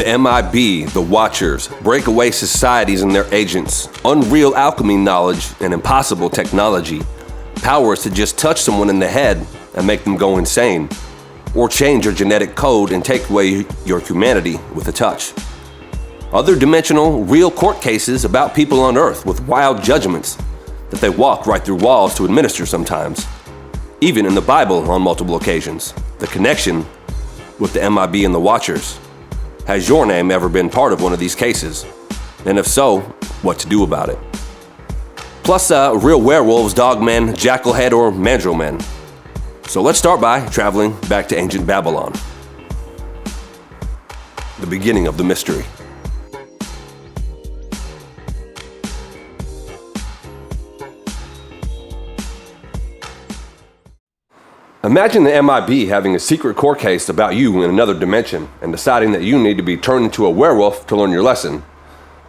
The MIB, the Watchers, breakaway societies and their agents, unreal alchemy knowledge and impossible technology, powers to just touch someone in the head and make them go insane, or change your genetic code and take away your humanity with a touch. Other dimensional, real court cases about people on Earth with wild judgments that they walk right through walls to administer sometimes. Even in the Bible on multiple occasions, the connection with the MIB and the Watchers. Has your name ever been part of one of these cases? And if so, what to do about it? Plus, real werewolves, dogmen, jackalhead, or mandrel-men. So let's start by traveling back to ancient Babylon. The beginning of the mystery. Imagine the MIB having a secret court case about you in another dimension and deciding that you need to be turned into a werewolf to learn your lesson.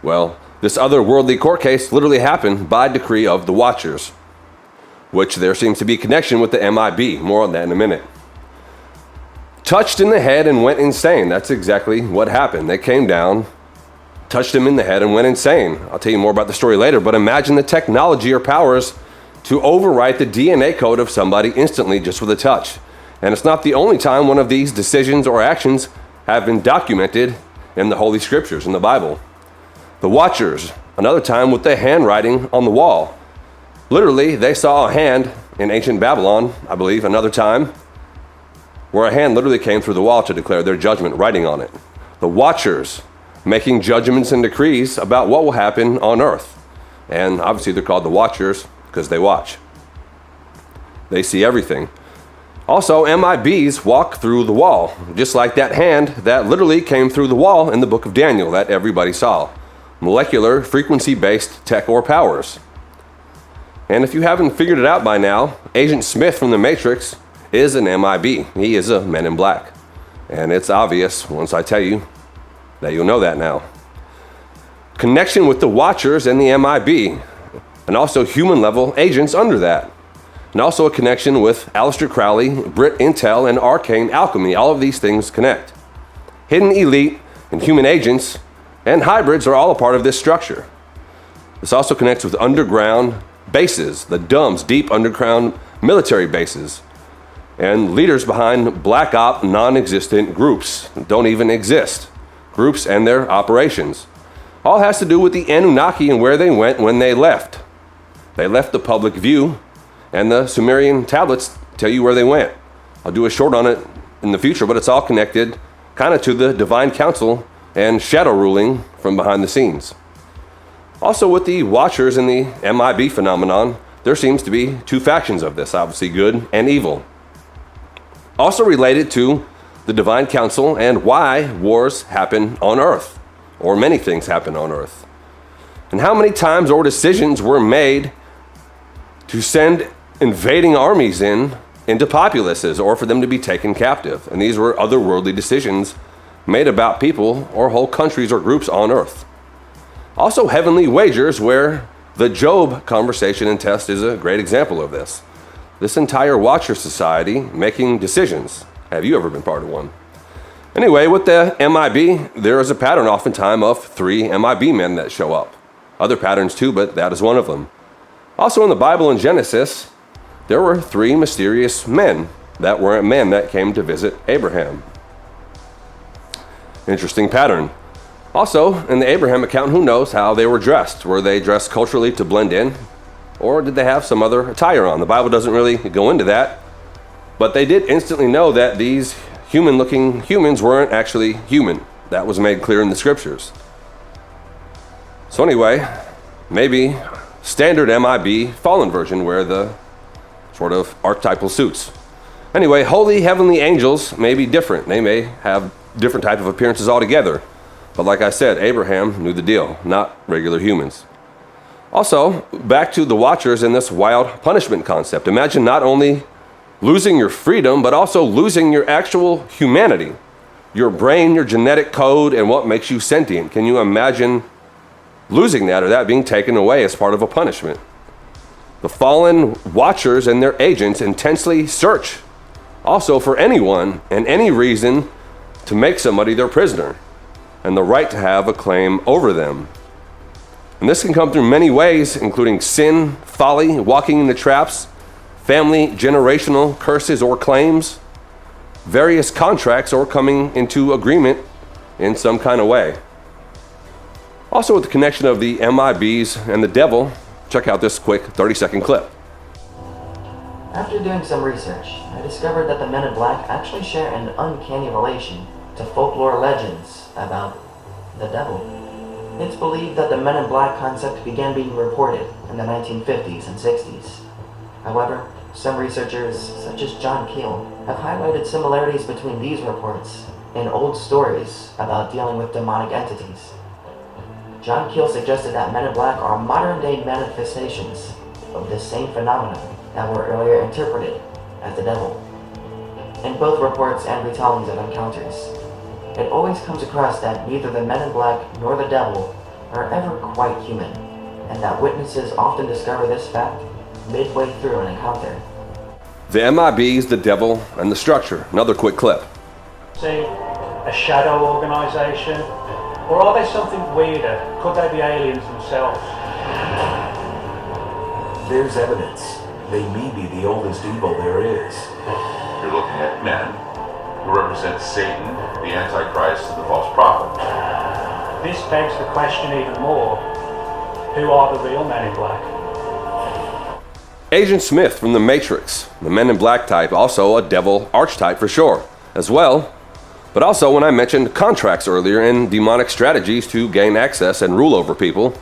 Well, this otherworldly court case literally happened by decree of the Watchers, which there seems to be a connection with the MIB. More on that in a minute. Touched in the head and went insane. That's exactly what happened. They came down, touched him in the head and went insane. I'll tell you more about the story later, but imagine the technology or powers to overwrite the DNA code of somebody instantly just with a touch. And it's not the only time one of these decisions or actions have been documented in the Holy Scriptures, in the Bible. The Watchers, another time with the handwriting on the wall. Literally, they saw a hand in ancient Babylon, I believe, another time, where a hand literally came through the wall to declare their judgment, writing on it. The Watchers, making judgments and decrees about what will happen on earth. And obviously they're called the Watchers because they watch. They see everything. Also, MIBs walk through the wall, just like that hand that literally came through the wall in the book of Daniel that everybody saw. Molecular, frequency-based tech or powers. And if you haven't figured it out by now, Agent Smith from The Matrix is an MIB. He is a Men in Black. And it's obvious once I tell you that you'll know that now. Connection with the Watchers and the MIB. And also human-level agents under that. And also a connection with Aleister Crowley, Brit Intel, and Arcane Alchemy. All of these things connect. Hidden elite and human agents and hybrids are all a part of this structure. This also connects with underground bases, the DUMBs, deep underground military bases, and leaders behind black op non-existent groups, don't even exist, groups and their operations. All has to do with the Anunnaki and where they went when they left. They left the public view, and the Sumerian tablets tell you where they went. I'll do a short on it in the future, but it's all connected kind of to the divine council and shadow ruling from behind the scenes. Also with the Watchers and the MIB phenomenon, there seems to be two factions of this, obviously good and evil. Also related to the divine council and why wars happen on Earth, or many things happen on Earth. And how many times or decisions were made to send invading armies into populaces or for them to be taken captive. And these were otherworldly decisions made about people or whole countries or groups on Earth. Also heavenly wagers, where the Job conversation and test is a great example of this. This entire Watcher society making decisions. Have you ever been part of one? Anyway, with the MIB, there is a pattern oftentimes of 3 MIB men that show up. Other patterns too, but that is one of them. Also in the Bible in Genesis, there were 3 mysterious men that weren't men that came to visit Abraham. Interesting pattern. Also, in the Abraham account, who knows how they were dressed? Were they dressed culturally to blend in? Or did they have some other attire on? The Bible doesn't really go into that. But they did instantly know that these human-looking humans weren't actually human. That was made clear in the scriptures. So anyway, maybe standard MIB fallen version wear the sort of archetypal suits. Anyway, holy heavenly angels may be different. They may have different type of appearances altogether. But like I said, Abraham knew the deal, not regular humans. Also, back to the Watchers and this wild punishment concept. Imagine not only losing your freedom, but also losing your actual humanity, your brain, your genetic code, and what makes you sentient. Can you imagine losing that or that being taken away as part of a punishment? The fallen Watchers and their agents intensely search also for anyone and any reason to make somebody their prisoner. and the right to have a claim over them. And this can come through many ways, including sin, folly, walking into traps, family, generational curses or claims, various contracts, or coming into agreement in some kind of way. Also, with the connection of the MIBs and the devil, check out this quick 30-second clip. After doing some research, I discovered that the Men in Black actually share an uncanny relation to folklore legends about the devil. It's believed that the Men in Black concept began being reported in the 1950s and 60s. However, some researchers, such as John Keel, have highlighted similarities between these reports and old stories about dealing with demonic entities. John Keel suggested that Men in Black are modern-day manifestations of this same phenomenon that were earlier interpreted as the devil. In both reports and retellings of encounters, it always comes across that neither the Men in Black nor the devil are ever quite human, and that witnesses often discover this fact midway through an encounter. The MIBs, the devil, and the structure. Another quick clip. See, a shadow organization? Or are they something weirder? Could they be aliens themselves? There's evidence. They may be the oldest evil there is. You're looking at men who represent Satan, the Antichrist, and the false prophet. This begs the question even more. Who are the real Men in Black? Agent Smith from The Matrix, the Men in Black type, also a devil archetype for sure, as well. But also when I mentioned contracts earlier and demonic strategies to gain access and rule over people,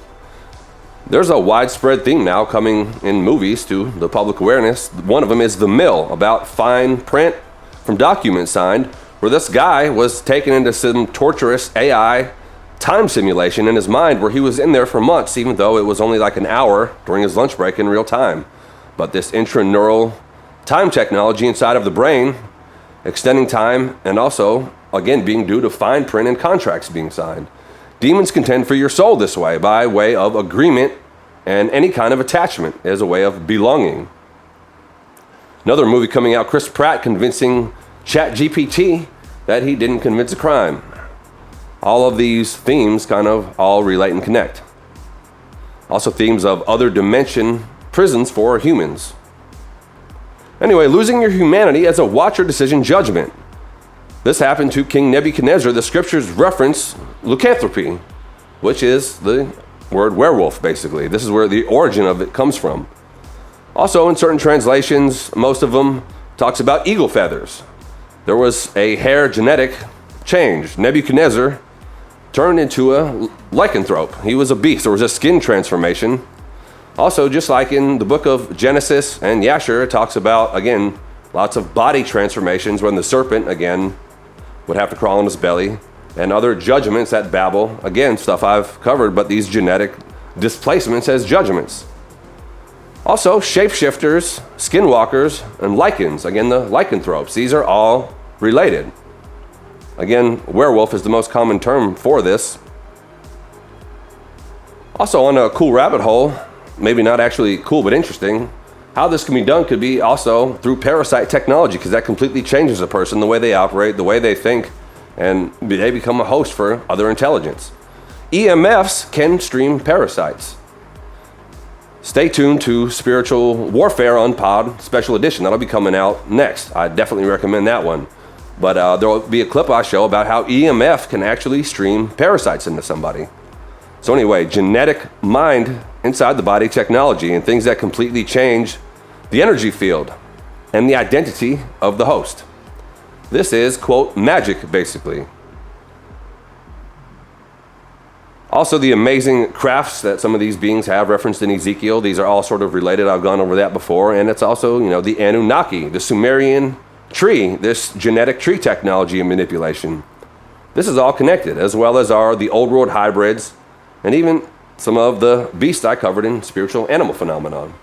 there's a widespread theme now coming in movies to the public awareness. One of them is The Mill, about fine print from documents signed, where this guy was taken into some torturous AI time simulation in his mind where he was in there for months, even though it was only like an hour during his lunch break in real time. But this intraneural time technology inside of the brain, extending time, and also, again, being due to fine print and contracts being signed. Demons contend for your soul this way, by way of agreement and any kind of attachment as a way of belonging. Another movie coming out, Chris Pratt convincing ChatGPT that he didn't convince a crime. All of these themes kind of all relate and connect. Also themes of other dimension prisons for humans. Anyway, losing your humanity as a watcher decision judgment. This happened to King Nebuchadnezzar. The scriptures reference lycanthropy, which is the word werewolf, basically. This is where the origin of it comes from. Also, in certain translations, most of them talks about eagle feathers. There was a hair genetic change. Nebuchadnezzar turned into a lycanthrope. He was a beast. There was a skin transformation. Also, just like in the book of Genesis and Yasher, it talks about, again, lots of body transformations when the serpent, again, would have to crawl on his belly, and other judgments at Babel. Again, stuff I've covered, but these genetic displacements as judgments. Also, shapeshifters, skinwalkers, and lichens. Again, the lycanthropes. These are all related. Again, werewolf is the most common term for this. Also, on a cool rabbit hole, maybe not actually cool, but interesting, how this can be done could be also through parasite technology, because that completely changes a person, the way they operate, the way they think, and they become a host for other intelligence. EMFs can stream parasites. Stay tuned to Spiritual Warfare UNPOD Special Edition. That'll be coming out next. I definitely recommend that one. But there will be a clip I show about how EMF can actually stream parasites into somebody. So anyway, genetic mind inside the body technology and things that completely change the energy field and the identity of the host. This is, quote, magic, basically. Also, the amazing crafts that some of these beings have referenced in Ezekiel. These are all sort of related. I've gone over that before. And it's also, the Anunnaki, the Sumerian tree, this genetic tree technology and manipulation. This is all connected, as well as are the old world hybrids, and even some of the beasts I covered in Spiritual Animal Phenomenon.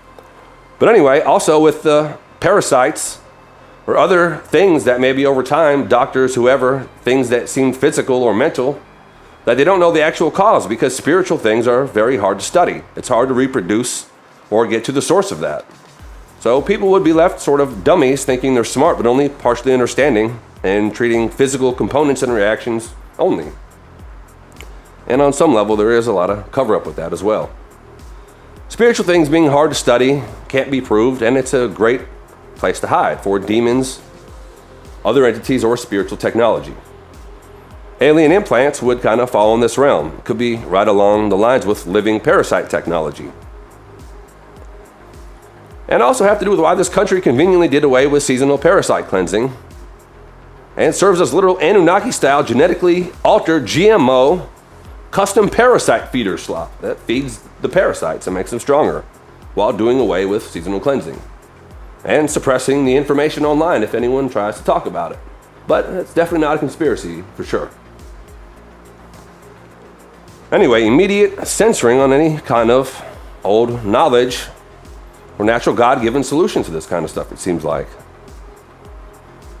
But anyway, also with the parasites or other things that maybe over time, doctors, whoever, things that seem physical or mental, that they don't know the actual cause, because spiritual things are very hard to study. It's hard to reproduce or get to the source of that. So people would be left sort of dummies, thinking they're smart, but only partially understanding and treating physical components and reactions only. And on some level, there is a lot of cover-up with that as well. Spiritual things being hard to study, can't be proved, and it's a great place to hide for demons, other entities, or spiritual technology. Alien implants would kind of fall in this realm. Could be right along the lines with living parasite technology. And also have to do with why this country conveniently did away with seasonal parasite cleansing and serves as literal Anunnaki-style genetically altered GMO custom parasite feeder slop that feeds the parasites and makes them stronger while doing away with seasonal cleansing and suppressing the information online if anyone tries to talk about it. But it's definitely not a conspiracy for sure. Anyway, immediate censoring on any kind of old knowledge or natural God-given solution to this kind of stuff, it seems like.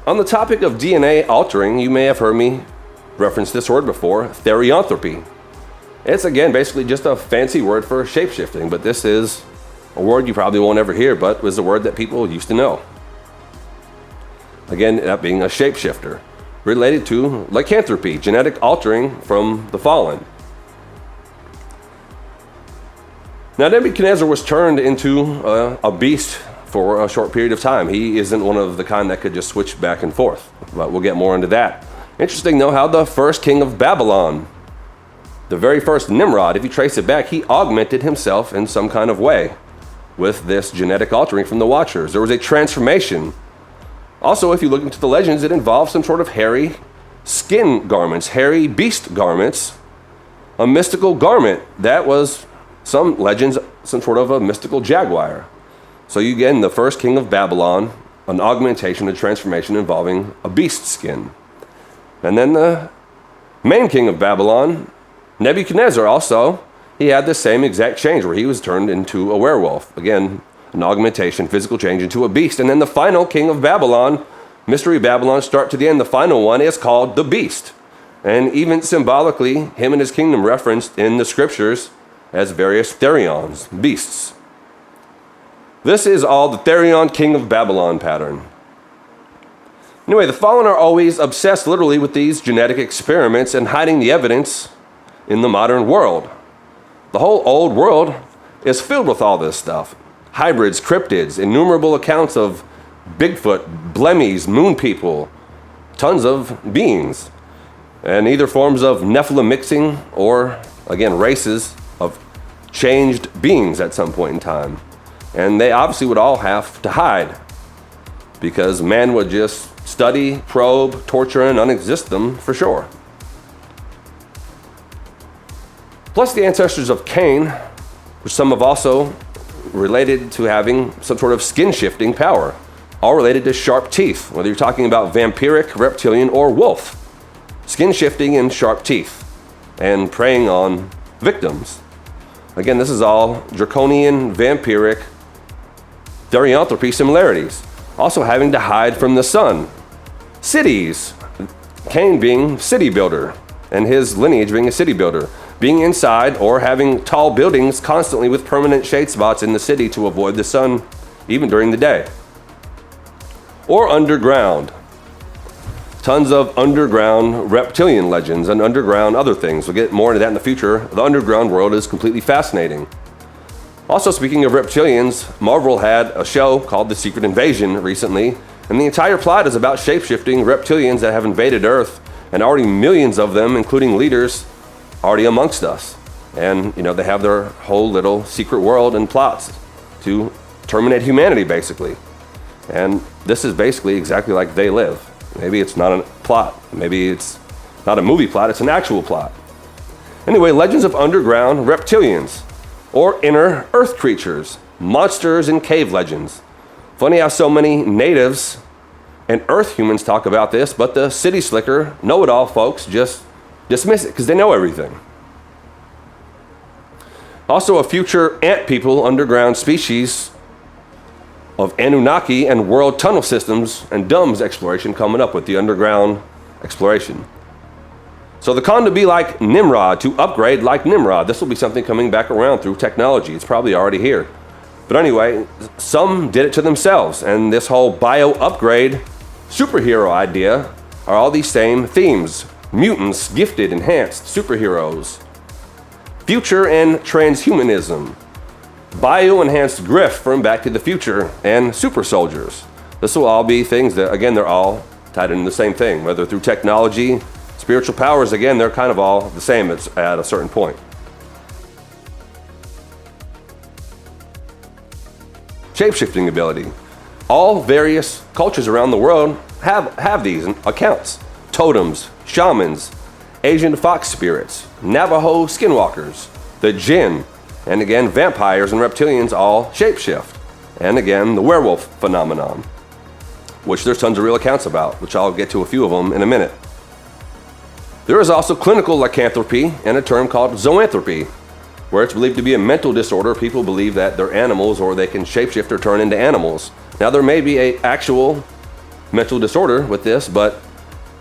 On the topic of DNA altering, you may have heard me reference this word before, therianthropy. It's again basically just a fancy word for shapeshifting, but this is a word you probably won't ever hear, but was a word that people used to know. Again, that being a shapeshifter, related to lycanthropy, genetic altering from the fallen. Now, Nebuchadnezzar was turned into a beast for a short period of time. He isn't one of the kind that could just switch back and forth, but we'll get more into that. Interesting, though, how the first king of Babylon, the very first Nimrod, if you trace it back, he augmented himself in some kind of way with this genetic altering from the Watchers. There was a transformation. Also, if you look into the legends, it involves some sort of hairy skin garments, hairy beast garments, a mystical garment that was, some legends, some sort of a mystical jaguar. So you get the first king of Babylon, an augmentation, a transformation involving a beast skin. And then the main king of Babylon, Nebuchadnezzar, also, he had the same exact change where he was turned into a werewolf. Again, an augmentation, physical change into a beast. And then the final king of Babylon, Mystery Babylon, start to the end, the final one is called the beast. And even symbolically, him and his kingdom referenced in the scriptures as various therions, beasts. This is all the Therion king of Babylon pattern. Anyway, the fallen are always obsessed literally with these genetic experiments and hiding the evidence in the modern world. The whole old world is filled with all this stuff. Hybrids, cryptids, innumerable accounts of Bigfoot, blemmies, moon people, tons of beings, and either forms of Nephilim mixing or, again, races of changed beings at some point in time. And they obviously would all have to hide because man would just study, probe, torture, and unexist them for sure. Plus the ancestors of Cain, which some have also related to having some sort of skin-shifting power, all related to sharp teeth, whether you're talking about vampiric, reptilian, or wolf. Skin-shifting and sharp teeth, and preying on victims. Again, this is all draconian, vampiric, therianthropy similarities. Also having to hide from the sun. Cities, Cain being city builder, and his lineage being a city builder. Being inside or having tall buildings constantly with permanent shade spots in the city to avoid the sun, even during the day. Or underground. Tons of underground reptilian legends and underground other things. We'll get more into that in the future. The underground world is completely fascinating. Also, speaking of reptilians, Marvel had a show called The Secret Invasion recently, and the entire plot is about shape-shifting reptilians that have invaded Earth, and already millions of them, including leaders, already amongst us. And, they have their whole little secret world and plots to terminate humanity, basically. And this is basically exactly like They Live. Maybe it's not a plot. Maybe it's not a movie plot. It's an actual plot. Anyway, legends of underground reptilians or inner earth creatures, monsters and cave legends. Funny how so many natives and earth humans talk about this, but the city slicker, know-it-all folks just dismiss it because they know everything. Also, a future ant people underground species of Anunnaki and world tunnel systems and DUMS exploration coming up with the underground exploration. So the con to be like Nimrod, to upgrade like Nimrod. This will be something coming back around through technology. It's probably already here. But anyway, some did it to themselves, and this whole bio-upgrade superhero idea are all these same themes. Mutants, gifted, enhanced, superheroes, future and transhumanism, bio-enhanced grift from Back to the Future, and super soldiers. This will all be things that, again, they're all tied into the same thing, whether through technology, spiritual powers, again, they're kind of all the same at a certain point. Shape-shifting ability. All various cultures around the world have these accounts. Totems, shamans, Asian fox spirits, Navajo skinwalkers, the jinn, and again, vampires and reptilians all shapeshift. And again, the werewolf phenomenon, which there's tons of real accounts about, which I'll get to a few of them in a minute. There is also clinical lycanthropy and a term called zoanthropy, where it's believed to be a mental disorder. People believe that they're animals or they can shapeshift or turn into animals. Now, there may be an actual mental disorder with this, but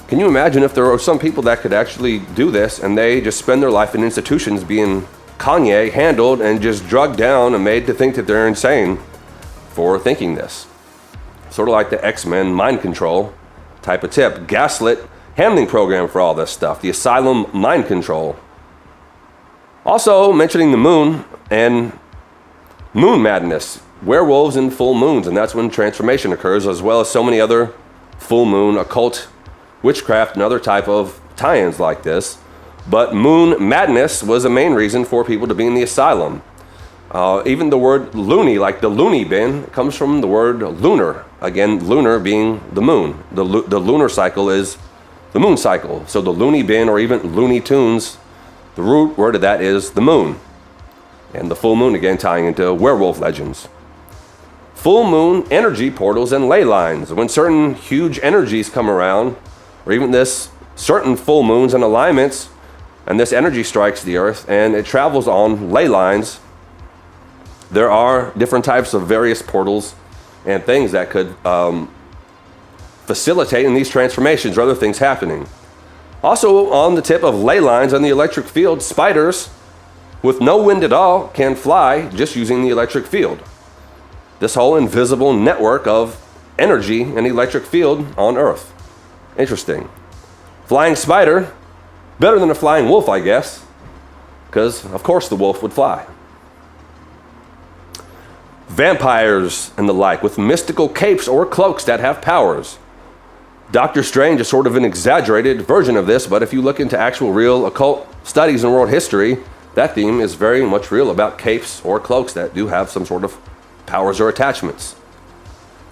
can you imagine if there are some people that could actually do this and they just spend their life in institutions being Kanye handled and just drugged down and made to think that they're insane for thinking this? Sort of like the X-Men mind control type of tip. Gaslit handling program for all this stuff. The asylum mind control. Also mentioning the moon and moon madness. Werewolves and full moons, and that's when transformation occurs, as well as so many other full moon, occult, witchcraft, and other type of tie-ins like this. But moon madness was a main reason for people to be in the asylum. Even the word loony, like the loony bin, comes from the word lunar. Again, lunar being the moon. The lunar cycle is the moon cycle. So the loony bin, or even Looney Tunes, the root word of that is the moon. And the full moon, again, tying into werewolf legends. Full moon energy portals and ley lines. When certain huge energies come around, or even this certain full moons and alignments, and this energy strikes the earth and it travels on ley lines, there are different types of various portals and things that could facilitate in these transformations or other things happening. Also, on the tip of ley lines on the electric field, spiders with no wind at all can fly just using the electric field. This whole invisible network of energy and electric field on Earth. Interesting. Flying spider, better than a flying wolf, I guess, because of course the wolf would fly. Vampires and the like with mystical capes or cloaks that have powers. Doctor Strange is sort of an exaggerated version of this, but if you look into actual real occult studies in world history, that theme is very much real about capes or cloaks that do have some sort of powers or attachments.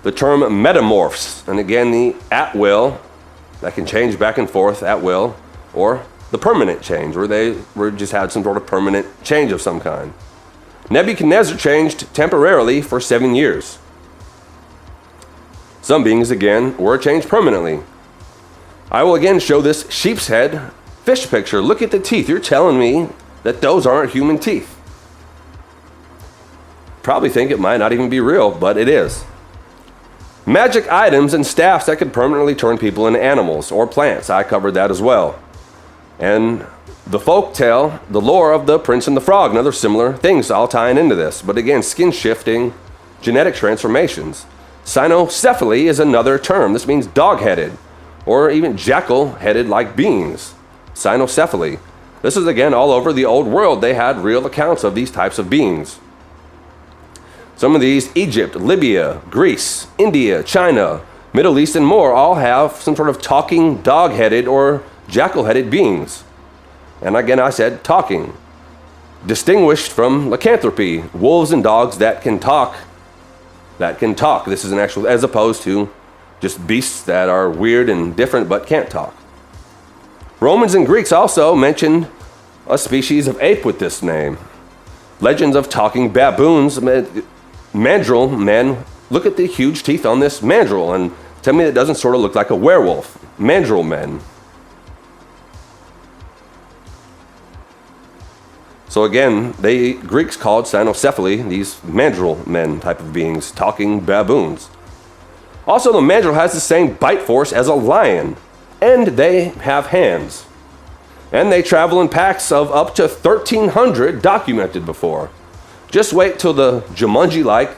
The term metamorphs, and again the at will, that can change back and forth at will, or the permanent change, where they just had some sort of permanent change of some kind. Nebuchadnezzar changed temporarily for 7 years. Some beings, again, were changed permanently. I will again show this sheep's head fish picture. Look at the teeth. You're telling me that those aren't human teeth. Probably think it might not even be real, but it is. Magic items and staffs that could permanently turn people into animals or plants. I covered that as well. And the folk tale, the lore of the Prince and the Frog, and other similar things all tying into this. But again, skin shifting, genetic transformations. Cynocephaly is another term. This means dog-headed or even jackal-headed like beings. Cynocephaly. This is again all over the old world. They had real accounts of these types of beings. Some of these, Egypt, Libya, Greece, India, China, Middle East, and more, all have some sort of talking dog-headed or jackal-headed beings. And again, I said talking. Distinguished from lycanthropy, wolves and dogs that can talk. This is an actual, as opposed to just beasts that are weird and different but can't talk. Romans and Greeks also mentioned a species of ape with this name. Legends of talking baboons, mandrill men. Look at the huge teeth on this mandrill and tell me it doesn't sort of look like a werewolf. Mandrill men. So again, Greeks called cynocephaly these mandrill men type of beings, talking baboons. Also, the mandrill has the same bite force as a lion, and they have hands. And they travel in packs of up to 1,300 documented before. Just wait till the Jumanji-like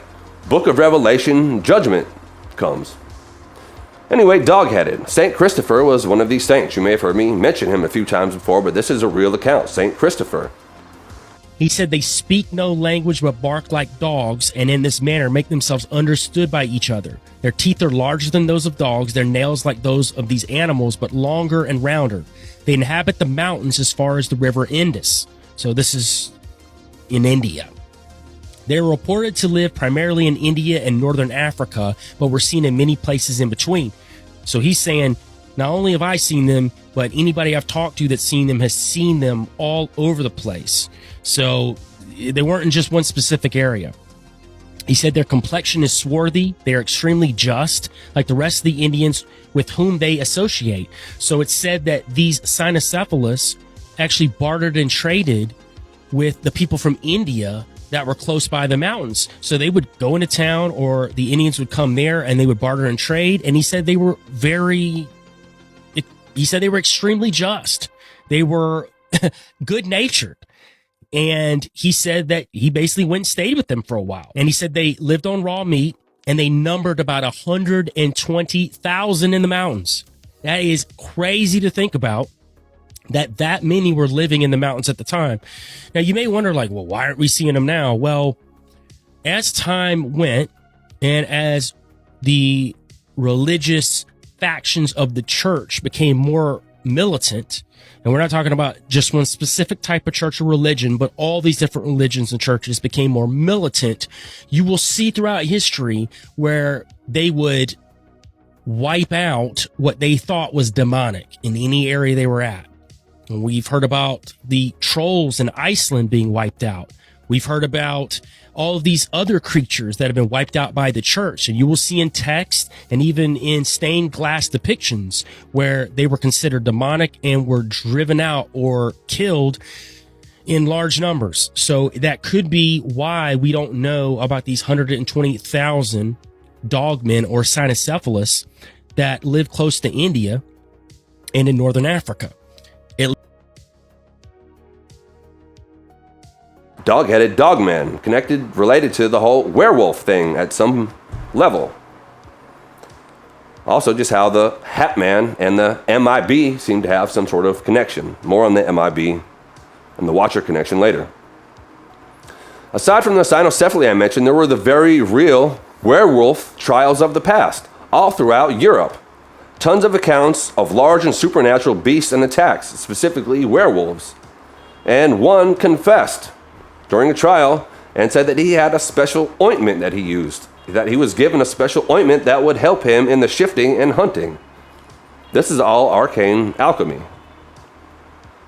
Book of Revelation judgment comes. Anyway, dog-headed. Saint Christopher was one of these saints. You may have heard me mention him a few times before, but this is a real account. Saint Christopher. He said they speak no language but bark like dogs, and in this manner make themselves understood by each other. Their teeth are larger than those of dogs, their nails like those of these animals, but longer and rounder. They inhabit the mountains as far as the river Indus. So this is in India. They are reported to live primarily in India and northern Africa, but were seen in many places in between. So he's saying, not only have I seen them, but anybody I've talked to that's seen them has seen them all over the place. So they weren't in just one specific area. He said their complexion is swarthy. They are extremely just, like the rest of the Indians with whom they associate. So it's said that these cynocephalists actually bartered and traded with the people from India that were close by the mountains. So they would go into town, or the Indians would come there and they would barter and trade. And he said they were extremely just. They were good natured. And he said that he basically went and stayed with them for a while. And he said they lived on raw meat, and they numbered about 120,000 in the mountains. That is crazy to think about, that many were living in the mountains at the time. Now, you may wonder, like, well, why aren't we seeing them now? Well, as time went, and as the religious factions of the church became more militant, and we're not talking about just one specific type of church or religion, but all these different religions and churches became more militant, you will see throughout history where they would wipe out what they thought was demonic in any area they were at. And we've heard about the trolls in Iceland being wiped out. We've heard about all of these other creatures that have been wiped out by the church. And you will see in text and even in stained glass depictions where they were considered demonic and were driven out or killed in large numbers. So that could be why we don't know about these 120,000 dogmen or cynocephalists that live close to India and in northern Africa. Dog-headed dogman, related to the whole werewolf thing at some level. Also, just how the Hat Man and the MIB seem to have some sort of connection. More on the MIB and the Watcher connection later. Aside from the cynocephaly I mentioned, there were the very real werewolf trials of the past, all throughout Europe. Tons of accounts of large and supernatural beasts and attacks, specifically werewolves. And one confessed during a trial and said that he had a special ointment that he used, that he was given a special ointment that would help him in the shifting and hunting. This is all arcane alchemy.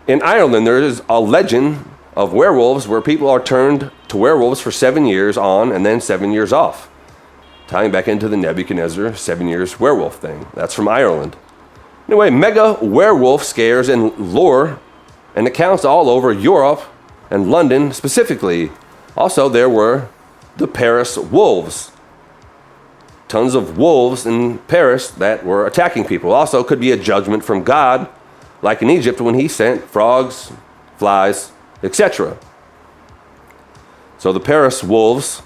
In Ireland, there is a legend of werewolves where people are turned to werewolves for 7 years on and then 7 years off, tying back into the Nebuchadnezzar 7 years werewolf thing. That's from Ireland. Anyway, mega werewolf scares and lore and accounts all over Europe and London specifically. Also, there were the Paris wolves. Tons of wolves in Paris that were attacking people. Also, could be a judgment from God, like in Egypt when he sent frogs, flies, etc. So the Paris wolves,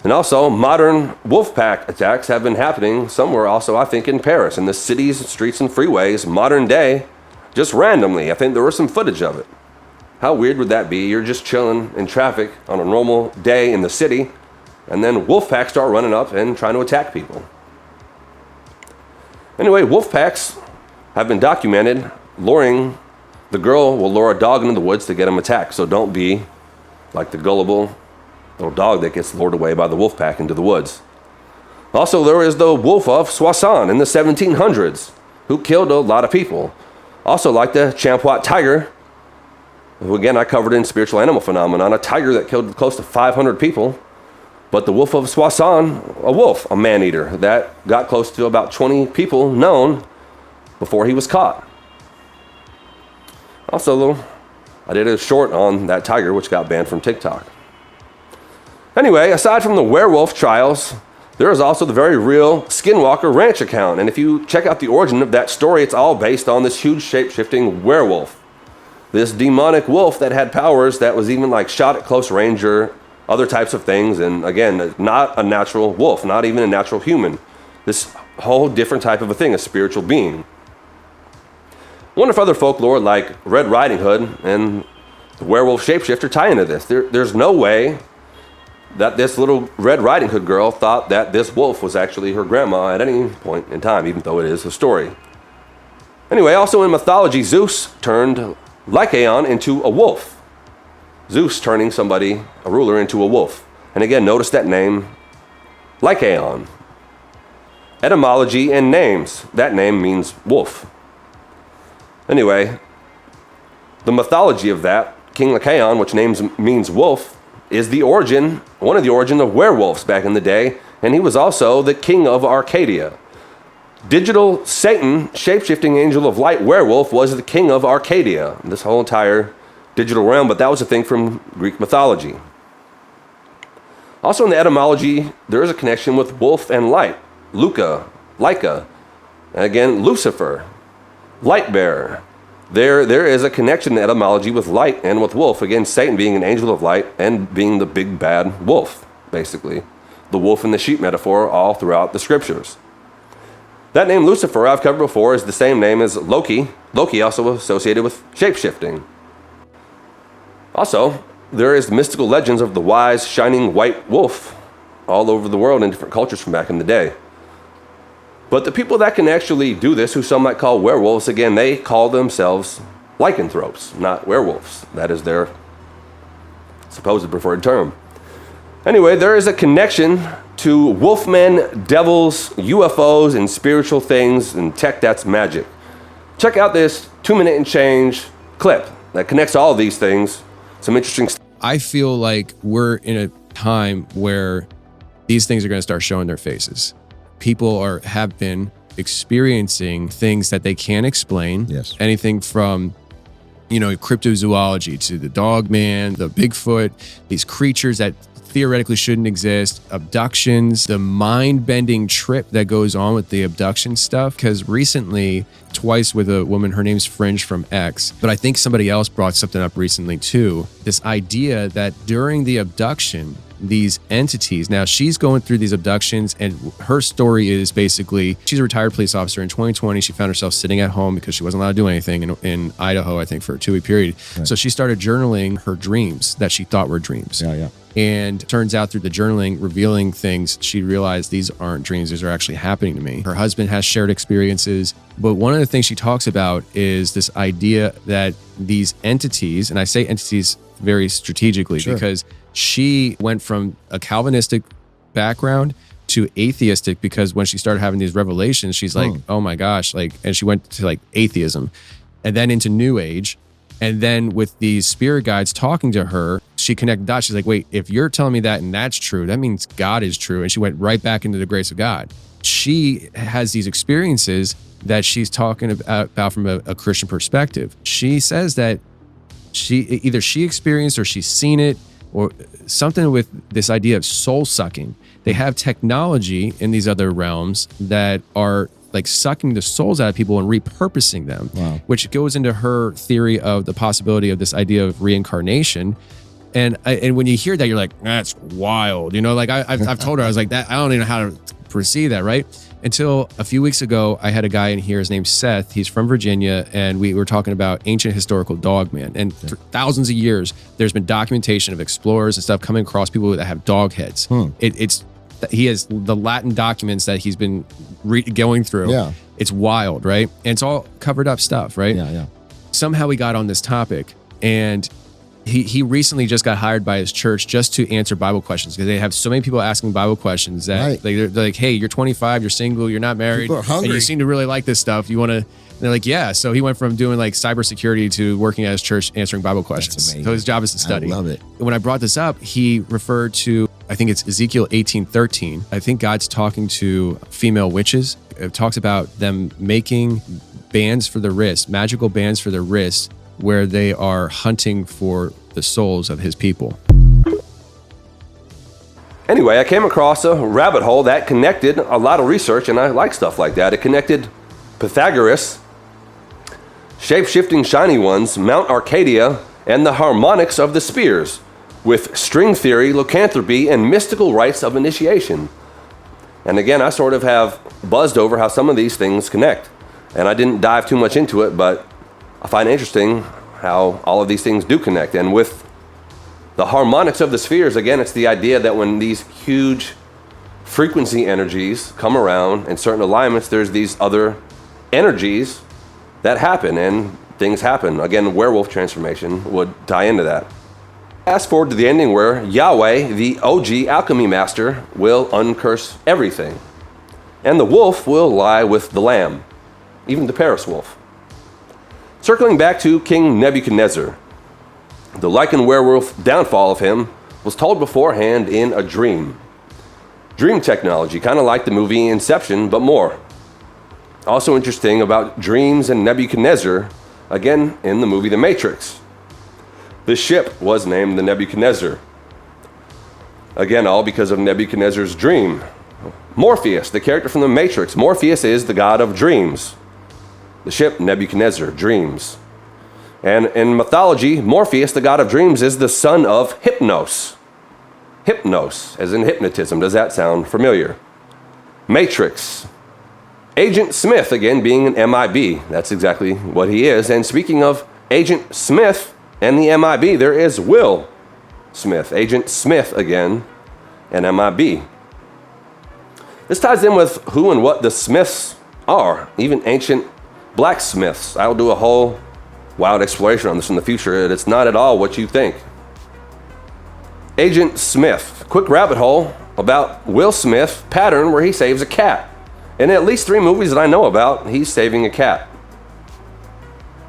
and also modern wolf pack attacks have been happening somewhere also, I think, in Paris, in the cities, streets, and freeways, modern day, just randomly. I think there was some footage of it. How weird would that be? You're just chilling in traffic on a normal day in the city, and then wolf packs start running up and trying to attack people. Anyway, wolf packs have been documented luring. The girl will lure a dog into the woods to get him attacked, so don't be like the gullible little dog that gets lured away by the wolf pack into the woods. Also, there is the wolf of Soissons in the 1700s, who killed a lot of people. Also, like the champwat tiger, who again I covered in Spiritual Animal Phenomenon, a tiger that killed close to 500 people. But the wolf of Soissons, a wolf, a man-eater, that got close to about 20 people known before he was caught. Also, I did a short on that tiger, which got banned from TikTok. Anyway, aside from the werewolf trials, there is also the very real Skinwalker Ranch account. And if you check out the origin of that story, it's all based on this huge shape-shifting werewolf. This demonic wolf that had powers that was even like shot at close range or other types of things. And again, not a natural wolf, not even a natural human. This whole different type of a thing, a spiritual being. One of other folklore like Red Riding Hood and the werewolf shapeshifter tie into this? There's no way that this little Red Riding Hood girl thought that this wolf was actually her grandma at any point in time, even though it is a story. Anyway, also in mythology, Zeus turned Lycaon into a wolf. Zeus turning somebody, a ruler, into a wolf. And again, notice that name, Lycaon. Etymology and names. That name means wolf. Anyway, the mythology of that, King Lycaon, which means wolf, is the origin, one of the origin of werewolves back in the day, and he was also the king of Arcadia. Digital Satan, shape-shifting angel of light werewolf, was the king of Arcadia, this whole entire digital realm, but that was a thing from Greek mythology. Also in the etymology, there is a connection with wolf and light. Lyca, and again, Lucifer, light bearer. There is a connection in etymology with light and with wolf. Again, Satan being an angel of light and being the big bad wolf, basically. The wolf and the sheep metaphor all throughout the scriptures. That name Lucifer I've covered before is the same name as Loki. Loki also associated with shape-shifting. Also, there is mystical legends of the wise, shining white wolf all over the world in different cultures from back in the day. But the people that can actually do this, who some might call werewolves, again, they call themselves lycanthropes, not werewolves. That is their supposed preferred term. Anyway, there is a connection to wolfmen, devils, UFOs, and spiritual things and tech that's magic. Check out this 2-minute and change clip that connects all of these things. Some interesting stuff. I feel like we're in a time where these things are going to start showing their faces. People have been experiencing things that they can't explain. Yes. Anything from, cryptozoology to the dog man, the Bigfoot, these creatures that theoretically shouldn't exist, abductions, the mind-bending trip that goes on with the abduction stuff. Because recently, twice with a woman, her name's Fringe from X, but I think somebody else brought something up recently too. This idea that during the abduction, these entities, now she's going through these abductions, and her story is basically, she's a retired police officer. In 2020, she found herself sitting at home because she wasn't allowed to do anything in Idaho, I think, for a 2-week period. Right. So she started journaling her dreams that she thought were dreams. Yeah. And turns out through the journaling, revealing things, she realized these aren't dreams, these are actually happening to me. Her husband has shared experiences, but one of the things she talks about is this idea that these entities, and I say entities very strategically, sure, because she went from a Calvinistic background to atheistic, because when she started having these revelations, she's like, oh my gosh, and she went to atheism and then into New Age. And then with these spirit guides talking to her, she connected dots. She's like, wait, if you're telling me that and that's true, that means God is true. And she went right back into the grace of God. She has these experiences that she's talking about from a Christian perspective. She says that either she experienced or she's seen it, or something with this idea of soul sucking. They have technology in these other realms that are sucking the souls out of people and repurposing them, wow, which goes into her theory of the possibility of this idea of reincarnation. And when you hear that, you're like, that's wild. I've told her, I was like, that I don't even know how to perceive that, right? Until a few weeks ago, I had a guy in here, his name's Seth. He's from Virginia, and we were talking about ancient historical dogmen. And for thousands of years, there's been documentation of explorers and stuff coming across people that have dog heads. He has the Latin documents that he's been going through. Yeah. It's wild, right? And it's all covered up stuff, right? Yeah. Somehow we got on this topic, and he recently just got hired by his church just to answer Bible questions, because they have so many people asking Bible questions that they're like, hey, you're 25, you're single, you're not married, and you seem to really like this stuff. You want to? They're like, yeah. So he went from doing cybersecurity to working at his church answering Bible questions. So his job is to study. I love it. When I brought this up, he referred to, I think it's Ezekiel 18:13. I think God's talking to female witches. It talks about them making bands for the wrist, magical bands for the wrist, where they are hunting for the souls of his people. Anyway, I came across a rabbit hole that connected a lot of research, and I like stuff like that. It connected Pythagoras, shape-shifting shiny ones, Mount Arcadia, and the harmonics of the spheres, with string theory, lycanthropy, and mystical rites of initiation. And again, I sort of have buzzed over how some of these things connect. And I didn't dive too much into it, but I find it interesting how all of these things do connect. And with the harmonics of the spheres, again, it's the idea that when these huge frequency energies come around in certain alignments, there's these other energies that happen and things happen. Again, werewolf transformation would tie into that. Fast forward to the ending where Yahweh, the OG alchemy master, will uncurse everything. And the wolf will lie with the lamb, even the Paris wolf. Circling back to King Nebuchadnezzar, the Lycan werewolf downfall of him was told beforehand in a dream. Dream technology, kind of like the movie Inception, but more. Also interesting about dreams and Nebuchadnezzar, again in the movie The Matrix. The ship was named the Nebuchadnezzar. Again, all because of Nebuchadnezzar's dream. Morpheus, the character from The Matrix, Morpheus is the god of dreams. The ship, Nebuchadnezzar, dreams. And in mythology, Morpheus, the god of dreams, is the son of Hypnos. Hypnos, as in hypnotism. Does that sound familiar? Matrix. Agent Smith, again, being an MIB. That's exactly what he is. And speaking of Agent Smith and the MIB, there is Will Smith. Agent Smith, again, an MIB. This ties in with who and what the Smiths are, even ancient blacksmiths. I'll do a whole wild exploration on this in the future, and it's not at all what you think. Agent Smith, quick rabbit hole about Will Smith pattern where he saves a cat. In at least 3 movies that I know about, he's saving a cat.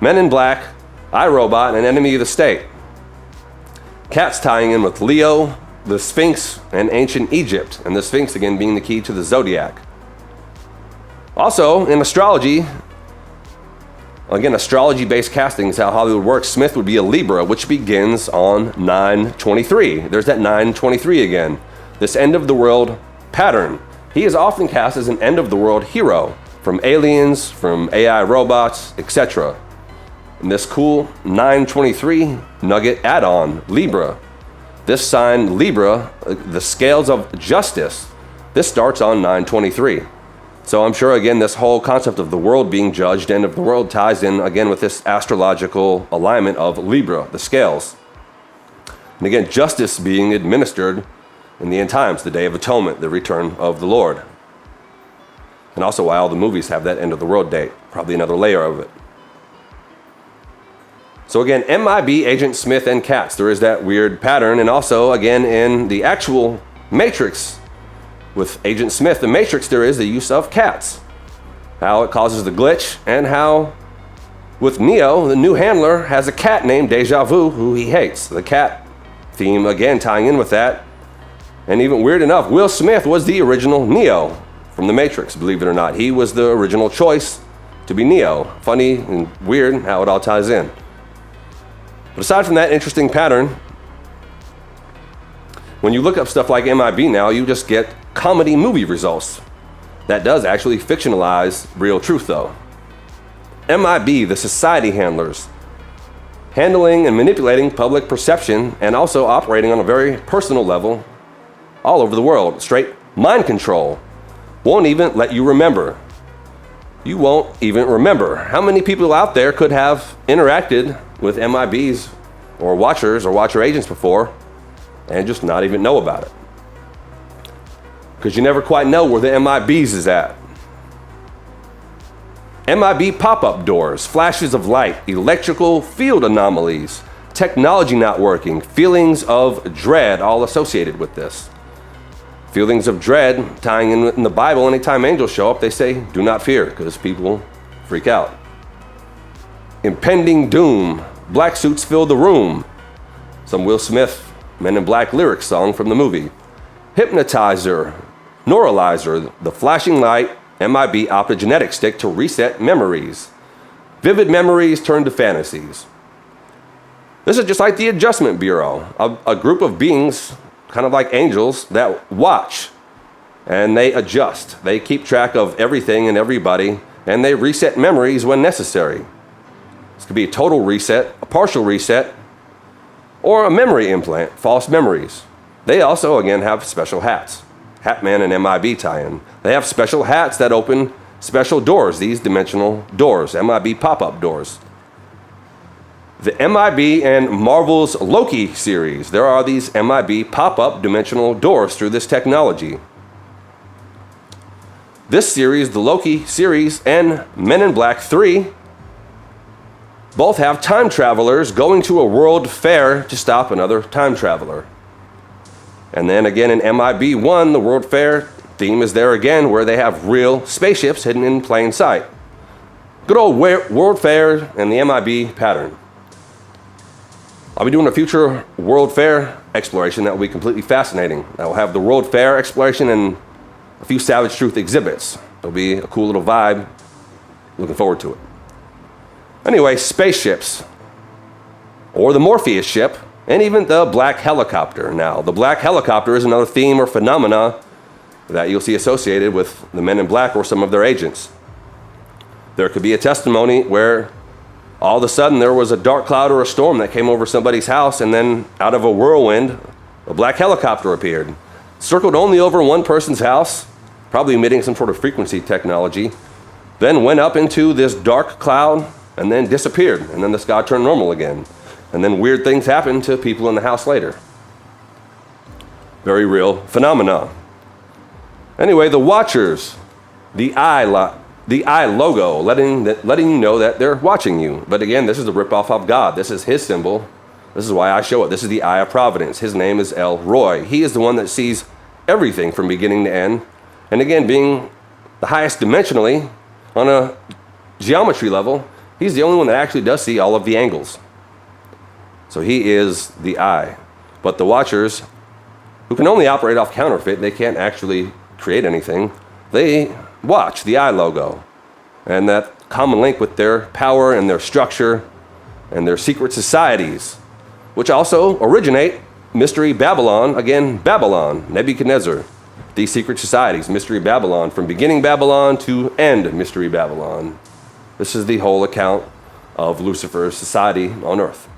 Men in Black, iRobot, and Enemy of the State. Cats tying in with Leo, the Sphinx, and ancient Egypt, and the Sphinx again being the key to the zodiac. Also, in astrology, again, astrology-based casting is how Hollywood works. Smith would be a Libra, which begins on 9/23. There's that 9/23 again. This end-of-the-world pattern. He is often cast as an end-of-the-world hero, from aliens, from AI robots, etc. And this cool 9/23 nugget add-on, Libra. This sign, Libra, the scales of justice, this starts on 9/23. So I'm sure, again, this whole concept of the world being judged, end of the world, ties in, again, with this astrological alignment of Libra, the scales. And again, justice being administered in the end times, the Day of Atonement, the return of the Lord. And also why all the movies have that end of the world date, probably another layer of it. So again, MIB, Agent Smith, and cats, there is that weird pattern. And also, again, in the actual Matrix, with Agent Smith, the Matrix, there is the use of cats. How it causes the glitch, and how with Neo, the new handler, has a cat named Deja Vu, who he hates. The cat theme, again, tying in with that. And even weird enough, Will Smith was the original Neo from the Matrix, believe it or not. He was the original choice to be Neo. Funny and weird how it all ties in. But aside from that interesting pattern, when you look up stuff like MIB now, you just get comedy movie results. That does actually fictionalize real truth, though. MIB, the society handlers, handling and manipulating public perception and also operating on a very personal level all over the world. Straight mind control. Won't even let you remember. You won't even remember. How many people out there could have interacted with MIBs or watchers or watcher agents before and just not even know about it? Because you never quite know where the MIBs is at. MIB pop-up doors, flashes of light, electrical field anomalies, technology not working, feelings of dread, all associated with this. Feelings of dread, tying in the Bible, anytime angels show up, they say, do not fear, because people freak out. Impending doom, black suits fill the room. Some Will Smith, Men in Black lyrics song from the movie. Hypnotizer, Neuralizer, the flashing light, MIB optogenetic stick to reset memories. Vivid memories turn to fantasies. This is just like the Adjustment Bureau, a group of beings, kind of like angels, that watch and they adjust. They keep track of everything and everybody, and they reset memories when necessary. This could be a total reset, a partial reset, or a memory implant, false memories. They also, again, have special hats. Hatman and MIB tie-in. They have special hats that open special doors, these dimensional doors, MIB pop-up doors. The MIB and Marvel's Loki series. There are these MIB pop-up dimensional doors through this technology. This series, the Loki series, and Men in Black 3 both have time travelers going to a world fair to stop another time traveler. And then again in MIB 1, the World Fair theme is there again, where they have real spaceships hidden in plain sight. Good old World Fair and the MIB pattern. I'll be doing a future World Fair exploration that will be completely fascinating. I will have the World Fair exploration and a few Savage Truth exhibits. It'll be a cool little vibe. Looking forward to it. Anyway, spaceships, or the Morpheus ship, and even the black helicopter. Now, the black helicopter is another theme or phenomena that you'll see associated with the Men in Black or some of their agents. There could be a testimony where all of a sudden there was a dark cloud or a storm that came over somebody's house, and then out of a whirlwind, a black helicopter appeared. Circled only over one person's house, probably emitting some sort of frequency technology, then went up into this dark cloud and then disappeared, and then the sky turned normal again. And then weird things happened to people in the house later. Very real phenomena. Anyway, the Watchers, the eye logo, letting you know that they're watching you. But again, this is a ripoff of God. This is his symbol. This is why I show it. This is the Eye of Providence. His name is El Roy. He is the one that sees everything from beginning to end. And again, being the highest dimensionally on a geometry level, he's the only one that actually does see all of the angles. So he is the eye. But the Watchers, who can only operate off counterfeit, they can't actually create anything. They watch the eye logo. And that common link with their power and their structure and their secret societies, which also originate Mystery Babylon, again, Babylon, Nebuchadnezzar. These secret societies, Mystery Babylon, from beginning Babylon to end Mystery Babylon. This is the whole account of Lucifer's society on earth.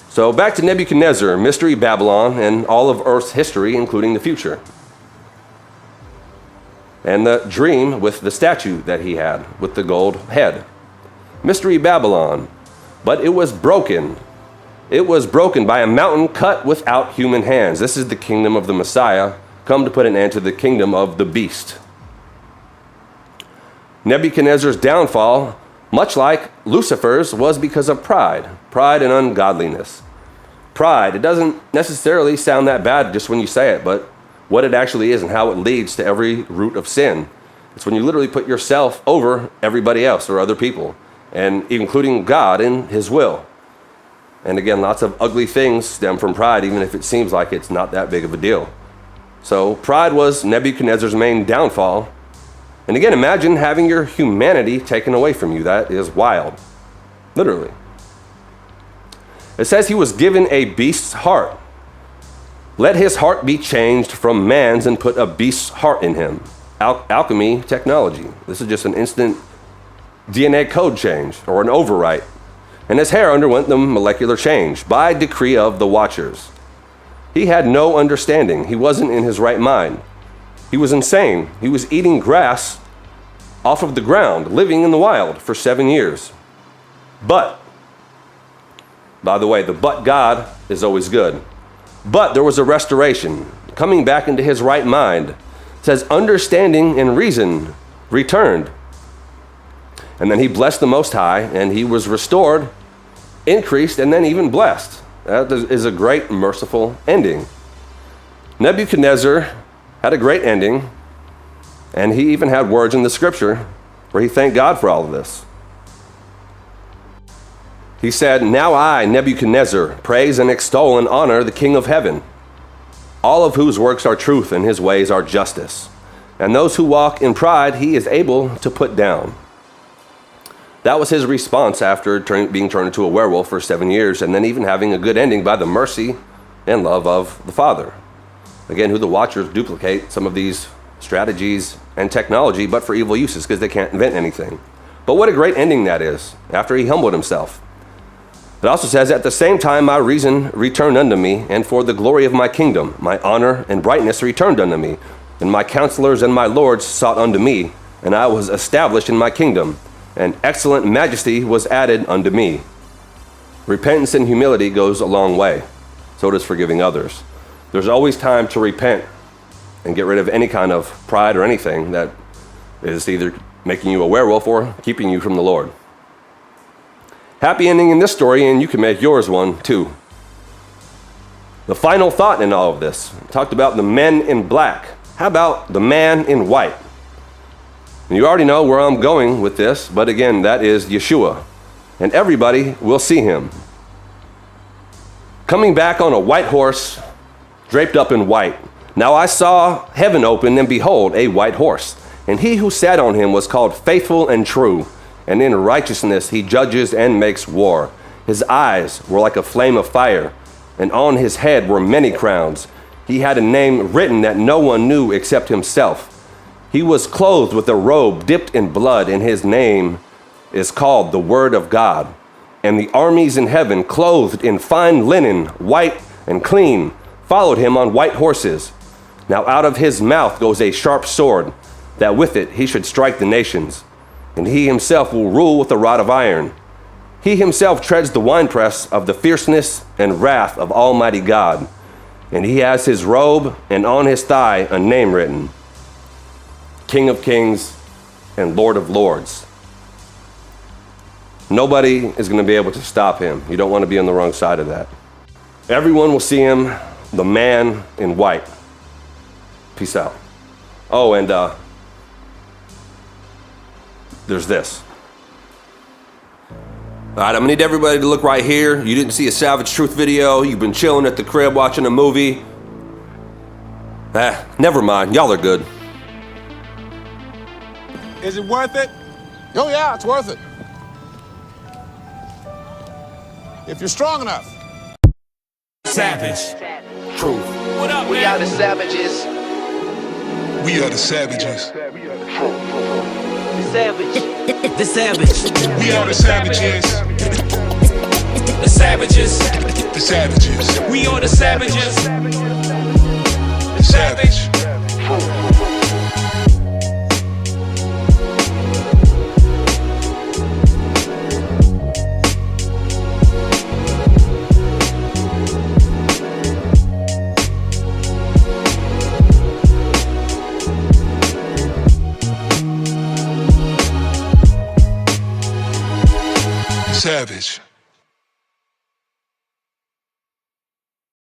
So back to Nebuchadnezzar, Mystery Babylon, and all of Earth's history, including the future. And the dream with the statue that he had, with the gold head. Mystery Babylon. But it was broken. It was broken by a mountain cut without human hands. This is the kingdom of the Messiah, come to put an end to the kingdom of the beast. Nebuchadnezzar's downfall, much like Lucifer's, was because of pride and ungodliness. Pride, it doesn't necessarily sound that bad just when you say it, but what it actually is and how it leads to every root of sin. It's when you literally put yourself over everybody else or other people, and including God in his will. And again, lots of ugly things stem from pride, even if it seems like it's not that big of a deal. So pride was Nebuchadnezzar's main downfall. And again, imagine having your humanity taken away from you. That is wild. Literally. It says he was given a beast's heart. Let his heart be changed from man's and put a beast's heart in him. Alchemy technology. This is just an instant DNA code change or an overwrite. And his hair underwent the molecular change by decree of the Watchers. He had no understanding. He wasn't in his right mind. He was insane. He was eating grass off of the ground, living in the wild for 7 years. But, by the way, the but God is always good. But there was a restoration, coming back into his right mind. It says, understanding and reason returned. And then he blessed the Most High, and he was restored, increased, and then even blessed. That is a great, merciful ending. Nebuchadnezzar had a great ending, and he even had words in the scripture where he thanked God for all of this. He said, now I, Nebuchadnezzar, praise and extol and honor the King of heaven, all of whose works are truth and his ways are justice. And those who walk in pride he is able to put down. That was his response after being turned into a werewolf for 7 years, and then even having a good ending by the mercy and love of the Father. Again, who the Watchers duplicate some of these strategies and technology, but for evil uses, because they can't invent anything. But what a great ending that is, after he humbled himself. It also says, at the same time my reason returned unto me, and for the glory of my kingdom, my honor and brightness returned unto me. And my counselors and my lords sought unto me, and I was established in my kingdom. and excellent majesty was added unto me. Repentance and humility goes a long way. So does forgiving others. There's always time to repent and get rid of any kind of pride or anything that is either making you a werewolf or keeping you from the Lord. Happy ending in this story, and you can make yours one too. The final thought in all of this talked about the men in black. How about the man in white? And you already know where I'm going with this, but again, that is Yeshua. And everybody will see him. Coming back on a white horse, draped up in white. Now I saw heaven open, and behold, a white horse. And he who sat on him was called Faithful and True. And in righteousness he judges and makes war. His eyes were like a flame of fire, and on his head were many crowns. He had a name written that no one knew except himself. He was clothed with a robe dipped in blood, and his name is called the Word of God. And the armies in heaven, clothed in fine linen, white and clean, followed him on white horses. Now out of his mouth goes a sharp sword, that with it he should strike the nations. And he himself will rule with a rod of iron. He himself treads the winepress of the fierceness and wrath of Almighty God. And he has his robe, and on his thigh a name written, King of Kings and Lord of Lords. Nobody is going to be able to stop him. You don't want to be on the wrong side of that. Everyone will see him, the man in white. Peace out. Oh, and there's this. All right, I'm gonna need everybody to look right here. You didn't see a Savage Truth video. You've been chilling at the crib watching a movie. Never mind. Y'all are good. Is it worth it? Oh yeah, it's worth it. If you're strong enough. Savage. Truth. What up, We man? are the savages. We are the savages. The savage. The savage. We are the savages. The savages. The savages. We are the savages. The savage. Savage.